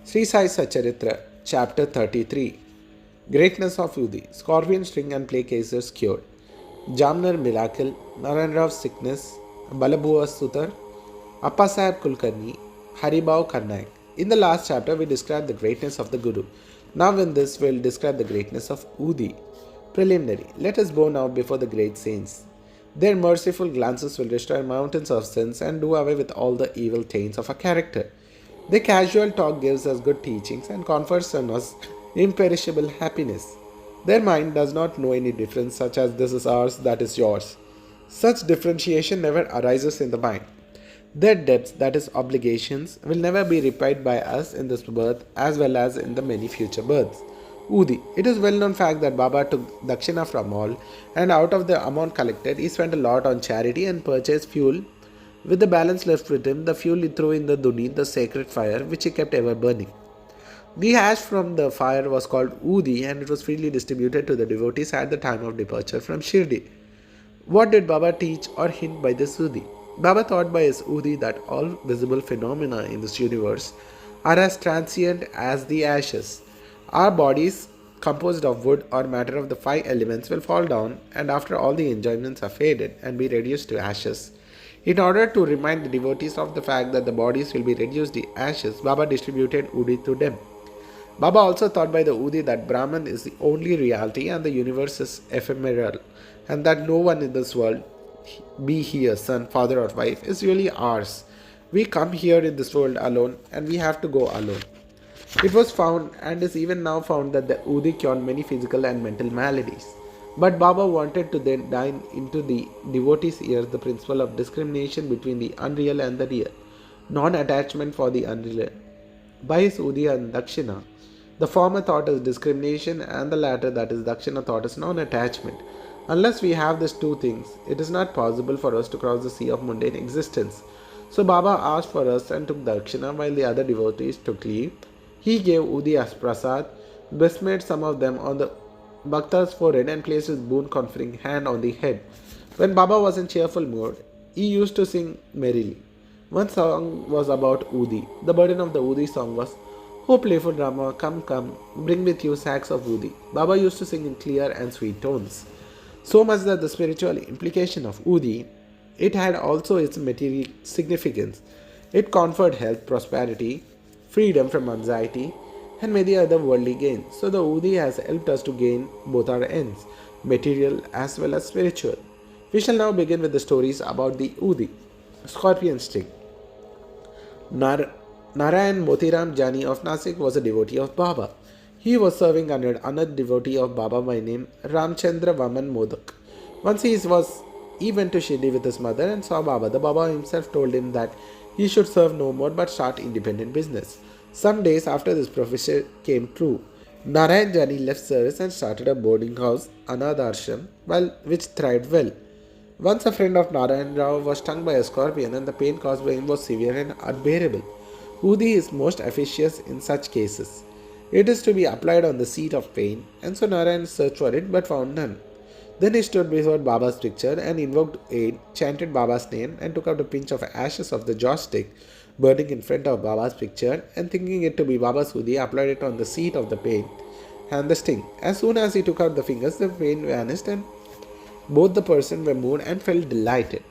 Sai Satcharitra, Chapter 33. Greatness of Udi, Scorpion String and Plague Cases Cured, Jamnar Miracle, Naranrao's Sickness, Balabua Sutar, Appasaheb Kulkarni, Haribao Karnaik. In the last chapter, we described the greatness of the Guru. Now, in this, we will describe the greatness of Udi. Preliminary. Let us bow now before the great saints. Their merciful glances will destroy mountains of sins and do away with all the evil taints of our character. Their casual talk gives us good teachings and confers on us imperishable happiness. Their mind does not know any difference, such as this is ours, that is yours. Such differentiation never arises in the mind. Their debts, that is obligations, will never be repaid by us in this birth as well as in the many future births. Udi. It is well known fact that Baba took dakshina from all, and out of the amount collected, he spent a lot on charity and purchased fuel. With the balance left with him, the fuel he threw in the duni, the sacred fire, which he kept ever burning. The ash from the fire was called Udi, and it was freely distributed to the devotees at the time of departure from Shirdi. What did Baba teach or hint by this Udi? Baba taught by his Udi that all visible phenomena in this universe are as transient as the ashes. Our bodies, composed of wood or matter of the five elements, will fall down, and after all the enjoyments are faded and be reduced to ashes. In order to remind the devotees of the fact that the bodies will be reduced to ashes, Baba distributed Udi to them. Baba also taught by the Udi that Brahman is the only reality and the universe is ephemeral, and that no one in this world, be he a son, father, or wife, is really ours. We come here in this world alone, and we have to go alone. It was found, and is even now found, that the Udi cured many physical and mental maladies. But Baba wanted to then dine into the devotees' ears the principle of discrimination between the unreal and the real, non-attachment for the unreal. By his Udi and Dakshina, the former taught us discrimination, and the latter, that is Dakshina, taught us non-attachment. Unless we have these two things, it is not possible for us to cross the sea of mundane existence. So Baba asked for us and took Dakshina, while the other devotees took leave. He gave Udi as prasad, besmirred some of them on the Bhakta's forehead, and placed his boon conferring hand on the head. When Baba was in cheerful mood, he used to sing merrily. One song was about Udi. The burden of the Udi song was, "O playful Rama, come, come, bring with you sacks of Udi." Baba used to sing in clear and sweet tones. So much that the spiritual implication of Udi, it had also its material significance. It conferred health, prosperity, freedom from anxiety, and many other worldly gains. So the Udi has helped us to gain both our ends, material as well as spiritual. We shall now begin with the stories about the Udi. Scorpion String. Narayan Motiram Jani of Nasik was a devotee of Baba. He was serving under another devotee of Baba by name Ramchandra Vaman Modak. Once he went to Shirdi with his mother and saw Baba. The Baba himself told him that he should serve no more but start independent business. Some days after this prophecy came true, Narayan Jani left service and started a boarding house, Anadh Ashram, which thrived well. Once a friend of Narayan Rao was stung by a scorpion, and the pain caused by him was severe and unbearable. Udi is most efficacious in such cases. It is to be applied on the seat of pain, and so Narayan searched for it but found none. Then he stood before Baba's picture and invoked aid, chanted Baba's name, and took out a pinch of ashes of the joss stick burning in front of Baba's picture, and thinking it to be Baba's Udi, applied it on the seat of the pain and the sting. As soon as he took out the fingers, the pain vanished, and both the person were moved and felt delighted.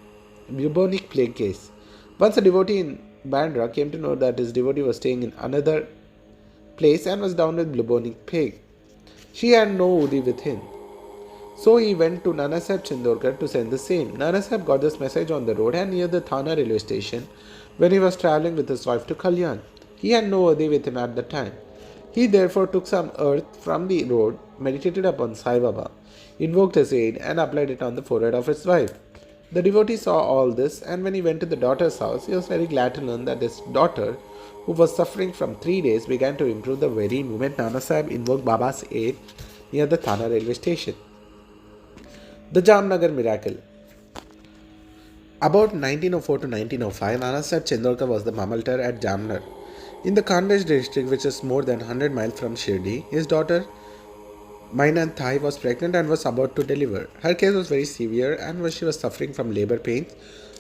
Bubonic plague case. Once a devotee in Bandra came to know that his devotee was staying in another place and was down with bubonic plague. She had no Udi with him. So he went to Nanasaheb Chindorkar to send the same. Nanasaheb got this message on the road and near the Thana railway station when he was travelling with his wife to Kalyan. He had no Udi with him at the time. He therefore took some earth from the road, meditated upon Sai Baba, invoked his aid, and applied it on the forehead of his wife. The devotee saw all this, and when he went to the daughter's house, he was very glad to learn that his daughter, who was suffering from 3 days, began to improve the very moment Nanasaheb invoked Baba's aid near the Thana railway station. The Jamnagar Miracle. About 1904 to 1905, Nanasaheb Chindorkar was the Mamaltar at Jamnar. In the Khandesh district, which is more than 100 miles from Shirdi, his daughter Mainan Thai was pregnant and was about to deliver. Her case was very severe, and she was suffering from labor pains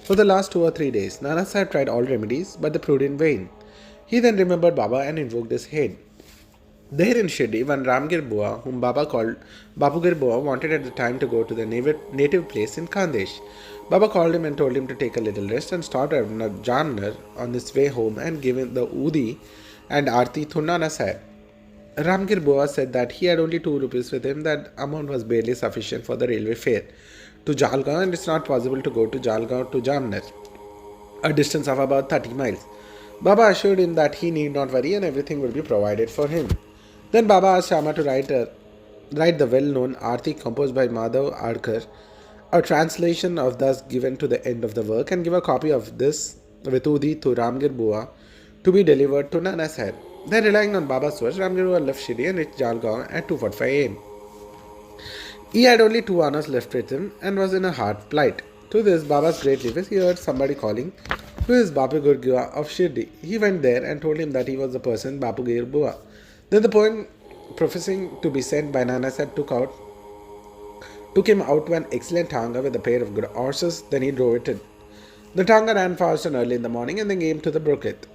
for the last 2 or 3 days. Nanasaheb tried all remedies, but they proved in vain. He then remembered Baba and invoked his head. There in Shirdi, when Ramgir Bua, whom Baba called Babugir Bua, wanted at the time to go to the native place in Khandesh, Baba called him and told him to take a little rest and stopped at Jamner on his way home and gave him the Udi and Arti Thunana Sahib. Ramgir Bua said that he had only 2 rupees with him, that amount was barely sufficient for the railway fare to Jalgaon, and it's not possible to go to Jalgaon to Jamner, a distance of about 30 miles. Baba assured him that he need not worry and everything will be provided for him. Then Baba asked Shama to write the well-known Arti composed by Madhav Adkar, a translation of thus given to the end of the work, and give a copy of this with Udi to Ramgir Bua to be delivered to Nana Sahib. Then, relying on Baba's words, Ramgir Bua left Shirdi and reached Jalgaon at 2:45 am. He had only 2 hours left with him and was in a hard plight. To this, Baba's great relief, he heard somebody calling, "Who is Bapu Gurgua of Shirdi?" He went there and told him that he was the person Bapu Gir Bua. Then the poem, professing to be sent by Nana Sahib, took him out to an excellent tanga with a pair of good horses. Then he drove it in. The tanga ran fast and early in the morning and then came to the brooklet.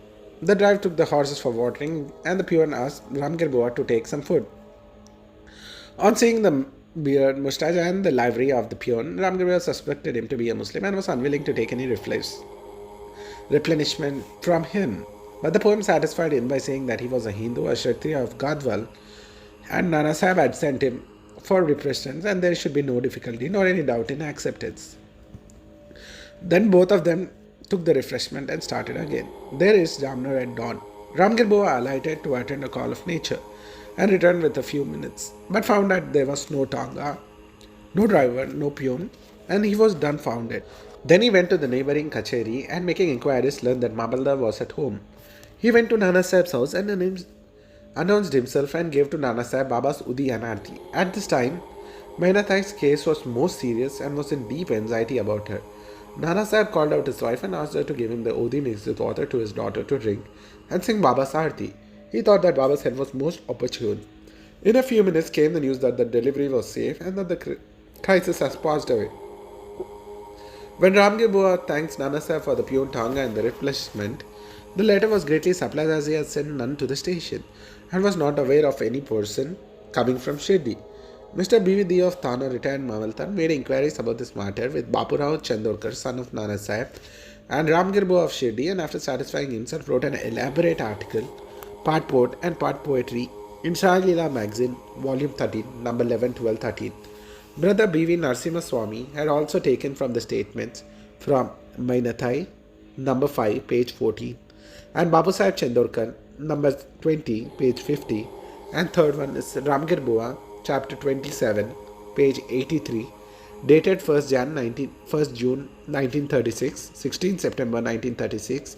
The driver took the horses for watering, and the peon asked Ramgir Bua to take some food. On seeing the beard, moustache, and the livery of the peon, Ramgir Bua suspected him to be a Muslim and was unwilling to take any replenishment from him. But the poem satisfied him by saying that he was a Hindu, a Kshatriya of Gadwal, and Nana Sahib had sent him for refreshments, and there should be no difficulty nor any doubt in acceptance. Then both of them took the refreshment and started again. There is Jamner at dawn. Ramgir Bua alighted to attend a call of nature and returned with a few minutes, but found that there was no tanga, no driver, no peon, and he was dumbfounded. Then he went to the neighboring Kacheri and, making inquiries, learned that Mabaldar was at home. He went to Nana Sahib's house and announced himself and gave to Nana Sahib Baba's Udi and Arti. At this time, Mehnatai's case was most serious and was in deep anxiety about her. Nana Sahib called out his wife and asked her to give him the Udi mixed with water to his daughter to drink and sing Baba's Arti. He thought that Baba's head was most opportune. In a few minutes came the news that the delivery was safe and that the crisis has passed away. When Ramgir Bua thanks Nana Sahib for the peon tanga and the refreshment, the latter was greatly surprised as he had sent none to the station and was not aware of any person coming from Shirdi. Mr. B.V.D. of Thana, retired Mavaltan, made inquiries about this matter with Bapurao Chandorkar, son of Nana Sahib, and Ramgir Bua of Shirdi, and after satisfying himself wrote an elaborate article, part poet and part poetry, in Sai Leela magazine, volume 13, number 11, 12, 13. Brother B.V. Narasimha Swami had also taken from the statements from Mainathai, number 5, page 14, and Babu Sahib Chandorkar, number 20, page 50, and third one is Ramgir Bua, chapter 27, page 83, dated 1st June 1936, 16 September 1936,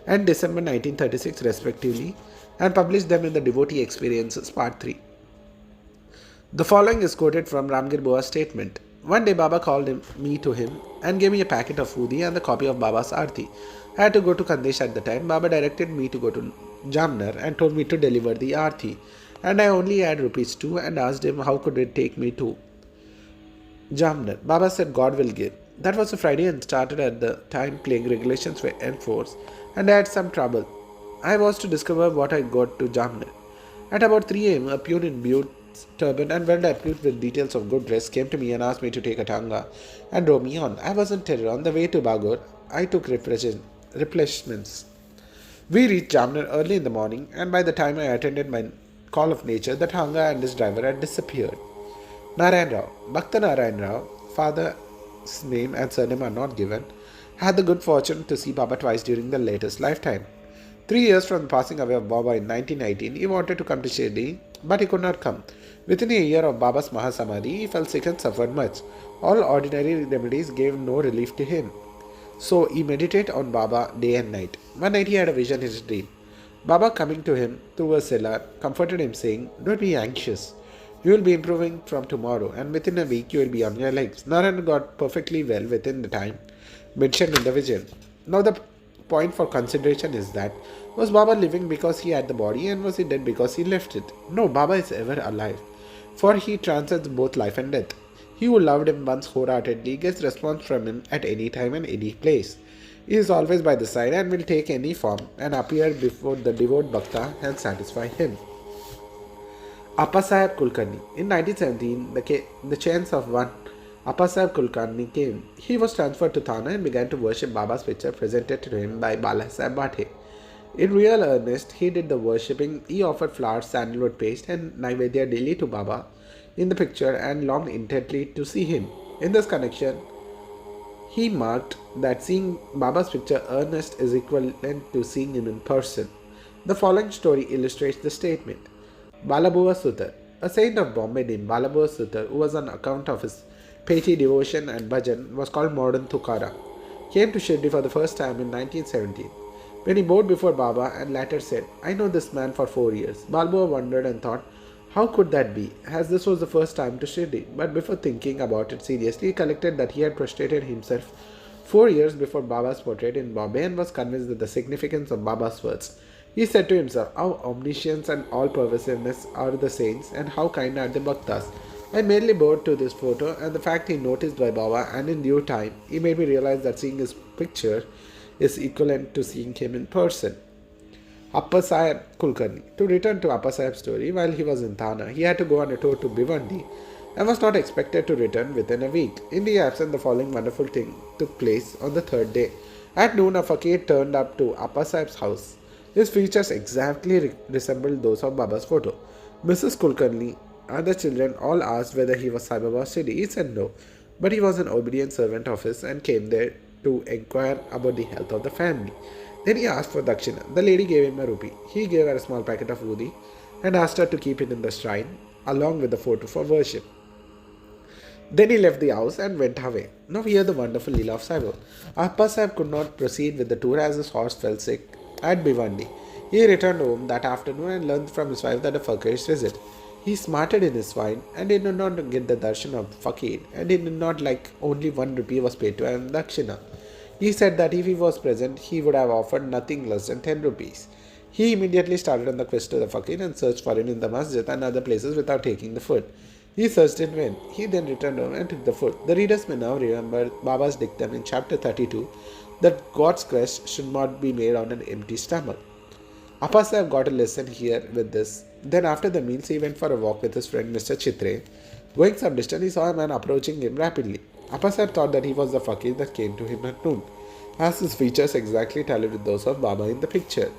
and December 1936 respectively, and published them in the Devotee Experiences, part 3. The following is quoted from Ramgir Bua's statement. One day Baba called me to him and gave me a packet of foodi and the copy of Baba's Arti. I had to go to Khandesh at the time. Baba directed me to go to Jamner and told me to deliver the Arti. And I only had rupees 2 and asked him how could it take me to Jamner. Baba said God will give. That was a Friday and started at the time plague regulations were enforced and I had some trouble. I was to discover what I got to Jamner. At about 3 am, a peon in Butte turban and well equipped with details of good dress came to me and asked me to take a tanga and drove me on. I was in terror. On the way to Bagur, I took refreshments. We reached Jamner early in the morning, and by the time I attended my call of nature, the tanga and his driver had disappeared. Narayan Rao, Bhakta Narayan Rao, father's name and surname are not given, had the good fortune to see Baba twice during the latest lifetime. 3 years from the passing away of Baba in 1919, he wanted to come to Shirdi, but he could not come. Within a year of Baba's Mahasamadhi, he fell sick and suffered much. All ordinary remedies gave no relief to him. So he meditated on Baba day and night. One night he had a vision in his dream. Baba, coming to him through a cellar, comforted him saying, "Don't be anxious. You will be improving from tomorrow and within a week you will be on your legs." Narayan got perfectly well within the time mentioned in the vision. Now the point for consideration is that, was Baba living because he had the body and was he dead because he left it? No, Baba is ever alive, for he transcends both life and death. He who loved him once wholeheartedly gets response from him at any time and any place. He is always by the side and will take any form and appear before the devout Bhakta and satisfy him. Appasaheb Kulkarni. In 1917, the chance of one Appasaheb Kulkarni came. He was transferred to Thana and began to worship Baba's picture presented to him by Balasaheb Bhathe. In real earnest, he did the worshipping. He offered flowers, sandalwood paste, and Naivedya daily to Baba in the picture and longed intently to see him. In this connection, he marked that seeing Baba's picture earnest is equivalent to seeing him in person. The following story illustrates the statement. Balabua Sutar. A saint of Bombay named Balabua Sutar, who was on account of his piety, devotion and bhajan, was called modern Tukaram, came to Shirdi for the first time in 1917. When he bowed before Baba and later said, "I know this man for 4 years," Balabua wondered and thought, how could that be, as this was the first time to Shirdi? But before thinking about it seriously, he collected that he had prostrated himself 4 years before Baba's portrait in Bombay and was convinced of the significance of Baba's words. He said to himself, how omniscience and all-pervasiveness are the saints and how kind are the bhaktas. I merely bowed to this photo, and the fact he noticed by Baba, and in due time, he made me realize that seeing his picture is equivalent to seeing him in person. Appasaheb Kulkarni. To return to Appasaheb's story, while he was in Thana, he had to go on a tour to Bhiwandi and was not expected to return within a week. In the absence, the following wonderful thing took place on the third day. At noon, a fakir turned up to Appasaheb's house. His features exactly resembled those of Baba's photo. Mrs. Kulkarni and the children all asked whether he was Sai Baba's Shiri. He said no, but he was an obedient servant of his and came there to inquire about the health of the family. Then he asked for dakshina. The lady gave him a rupee. He gave her a small packet of udi and asked her to keep it in the shrine along with the photo for worship. Then he left the house and went away. Now hear the wonderful Leela of Sai Baba. Appasaheb could not proceed with the tour as his horse fell sick at Bhiwandi. He returned home that afternoon and learned from his wife that a fakir's visit. He smarted in his wine and did not get the darshan of fakir, and he did not like only 1 rupee was paid to him dakshina. He said that if he was present, he would have offered nothing less than 10 rupees. He immediately started on the quest to the fakir and searched for him in the masjid and other places without taking the food. He searched in vain. He then returned home and took the food. The readers may now remember Baba's dictum in chapter 32 that God's quest should not be made on an empty stomach. Appasaheb got a lesson here with this. Then after the meals, he went for a walk with his friend Mr. Chitre. Going some distance, he saw a man approaching him rapidly. Appasaheb thought that he was the fakir that came to him at noon, as his features exactly tallied with those of Baba in the picture.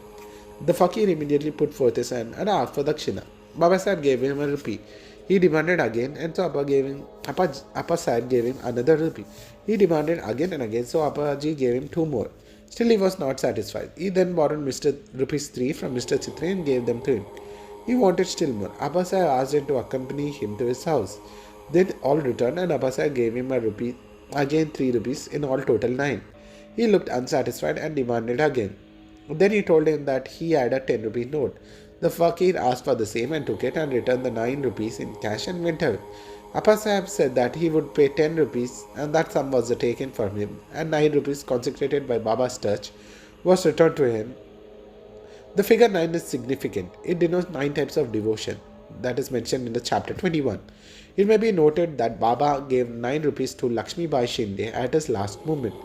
The fakir immediately put forth his hand and asked for dakshina. Babasaheb gave him a rupee. He demanded again, and so Appasaheb gave him another rupee. He demanded again and again, so Appaji gave him 2 more. Still he was not satisfied. He then borrowed rupees 3 from Mr. Chitre and gave them to him. He wanted still more. Appasaheb asked him to accompany him to his house. Then all returned and Appasaheb gave him a rupee, again 3 rupees, in all total 9. He looked unsatisfied and demanded again. Then he told him that he had a 10 rupee note. The fakir asked for the same and took it and returned the 9 rupees in cash and went away. Appasaheb said that he would pay 10 rupees and that sum was taken from him, and 9 rupees consecrated by Baba's touch was returned to him. The figure 9 is significant. It denotes 9 types of devotion that is mentioned in the chapter 21. It may be noted that Baba gave 9 rupees to Lakshmi Bai Shinde at his last moment.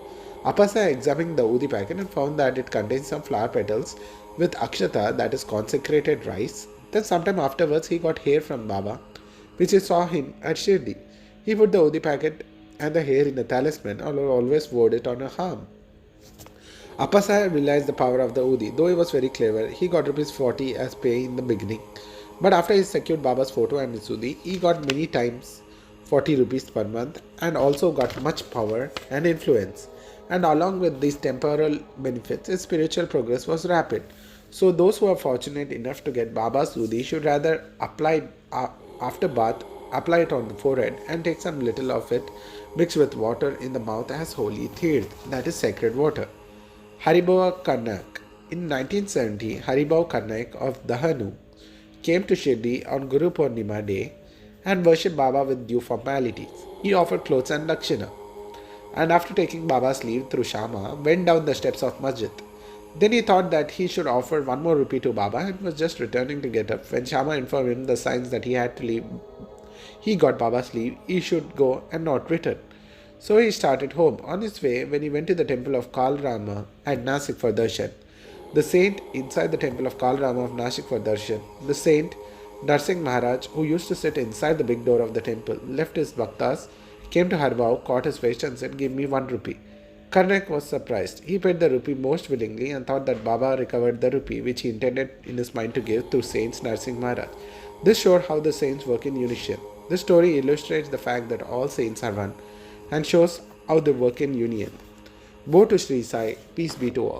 Appasaheb examined the udi packet and found that it contains some flower petals with akshata, that is consecrated rice. Then sometime afterwards he got hair from Baba, which he saw him at Shirdi. He put the udi packet and the hair in a talisman and always wore it on a arm. Appasaheb realized the power of the udi. Though he was very clever, he got rupees 40 as pay in the beginning. But after he secured Baba's photo and his udi, he got many times 40 rupees per month and also got much power and influence. And along with these temporal benefits, his spiritual progress was rapid. So those who are fortunate enough to get Baba's udi should rather apply after bath, apply it on the forehead and take some little of it mixed with water in the mouth as holy tirth, that is sacred water. Haribhau Karnak. In 1970, Haribhau Karnak of Dahanu came to Shirdi on Guru Purnima day and worshipped Baba with due formalities. He offered clothes and dakshina, and after taking Baba's leave through Shama, went down the steps of Masjid. Then he thought that he should offer 1 more rupee to Baba and was just returning to get up when Shama informed him the signs that he had to leave. He got Baba's leave, he should go and not return. So he started home. On his way, when he went to the temple of Kalrama at Nasik for darshan, the saint inside the temple of Kalrama of Nashik for darshan, the saint Narsingh Maharaj, who used to sit inside the big door of the temple, left his bhaktas, came to Harbau, caught his waist and said, "Give me 1 rupee." Karnak was surprised. He paid the rupee most willingly and thought that Baba recovered the rupee which he intended in his mind to give to Saints Narsingh Maharaj. This showed how the saints work in unison. This story illustrates the fact that all saints are one and shows how they work in union. Woe to Sri Sai, peace be to all.